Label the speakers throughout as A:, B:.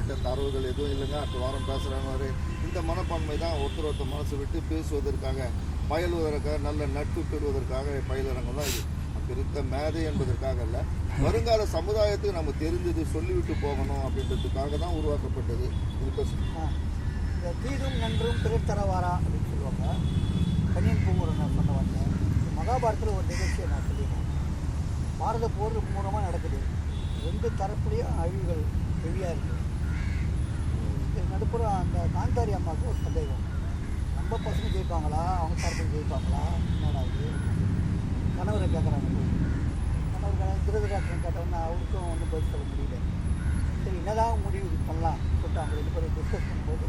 A: என்கிட்ட தரவுகள் எதுவும் இல்லைங்க, அடுத்த வாரம் பேசுகிறாங்க. இந்த மனப்பான்மை தான் ஒருத்தர் மனசு விட்டு பேசுவதற்காக, பயிலுவதற்காக, நல்ல நட்பு பெறுவதற்காக பயிலரங்கம் தான் இது. பிரித்த மேதை என்பதற்காக அல்ல, வருங்கால சமுதாயத்துக்கு நம்ம தெரிஞ்சது சொல்லிவிட்டு போகணும் அப்படின்றதுக்காக தான் உருவாக்கப்பட்டது.
B: இந்த தீதும் நன்றும் பிறத்தரவாரா அப்படின்னு சொல்லுவாங்க. கனியன் பூங்குரன் நான் சொன்ன வந்தேன். மகாபாரதத்தில் ஒரு நிகழ்ச்சியை நான் சொல்லியிருக்கேன். பாரத போர் மூலமாக நடக்குது. 2 தரப்புலேயும் அழிவுகள் ஹெவியாக இருக்குது. நடுப்புறம் அந்த காந்தாரி அம்மாவுக்கு ஒரு சந்தேகம், நம்ம பசங்க ஜெயிப்பாங்களா, அவங்க தரப்புக்கு ஜெயிப்பாங்களா, என்னடாது கணவரை கேட்குறாங்க. கணவர் திருதராட்சன் கேட்டவொன்னா அவருக்கும் ஒன்றும் பதில் சொல்ல முடியல. சரி என்னதான் முடிவு பண்ணலாம் சொல்லிட்டு அவங்க 2 பேரும் டிஸ்கஸ் பண்ணும்போது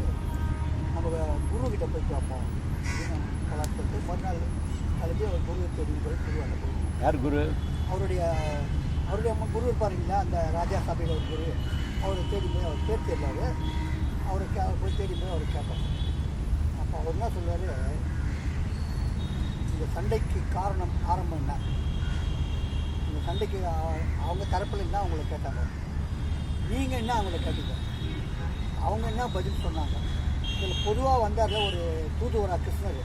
B: நம்ம குருக்கிட்ட போய் பார்ப்போம் அப்படின்னு பலாம் சொல்லிட்டு மறுநாள் அதுக்கு அவர் குருவை தேடி போய் குரு அந்த போய்
C: யார் குரு?
B: அவருடைய குரு இருப்பாருங்களா, அந்த ராஜா சபையில் ஒரு குரு. அவரை தேடி போய் அவர் பேர் தெரியாது, அவர் போய் தேடி போய் அவர் கேட்பார். அப்போ அவர் என்ன சொல்வார், இந்த சண்டைக்கு காரணம் ஆரம்பம் என்ன, இந்த சண்டைக்கு அவங்க தரப்பில் என்ன அவங்கள கேட்டாங்க, நீங்கள் என்ன அவங்கள கேட்டீங்க, அவங்க என்ன பதில் சொன்னாங்க, இதில் பொதுவாக வந்தார்ல ஒரு தூதுவரா கிருஷ்ணர்,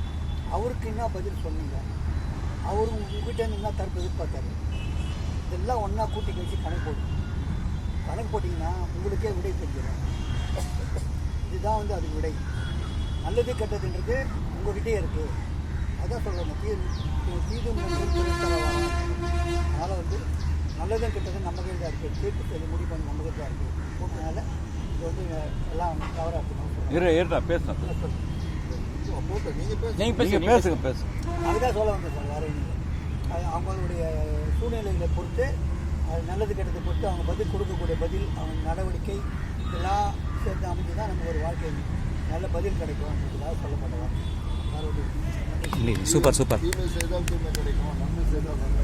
B: அவருக்கு என்ன பதில் சொன்னீங்க, அவரு உங்ககிட்ட என்ன தரப்பு எதிர்பார்த்தாரு, இதெல்லாம் ஒன்றா கூட்டி கழிச்சு கணக்கு போட்டிங்கன்னா உங்களுக்கே விடை தெரிஞ்சிடும். இதுதான் அதுக்கு விடை. நல்லது கெட்டதுன்றது உங்கள்கிட்டே இருக்குது. அதான் சொல்லுவாங்க, தீதும் அதனால் நல்லதும் கெட்டதும் நம்ம கையில் தான் இருக்குது. தீர்ப்பு சொல்லி முடிவு பண்ணி நம்ம கையில் தான் இருக்குது. அதனால் இது எல்லாம் கவராக இருக்கணும்.
C: பேசுங்க.
B: அதுதான் சொல்ல வந்தேன் சார். வேறு அவங்களுடைய சூழ்நிலைகளை பொறுத்து, அது நல்லது கெட்டதை பொறுத்து அவங்க பதில் கொடுக்கக்கூடிய பதில், அவங்க நடவடிக்கை இதெல்லாம் சேர்ந்து அமைஞ்சு தான் நமக்கு ஒரு வாழ்க்கை நல்ல பதில் கிடைக்கும். சொல்லப்பட்டவா
C: சூப்பர்.
A: தீமை செய்தால் தீமை கிடைக்கும், நன்மை செய்தால் நன்மை.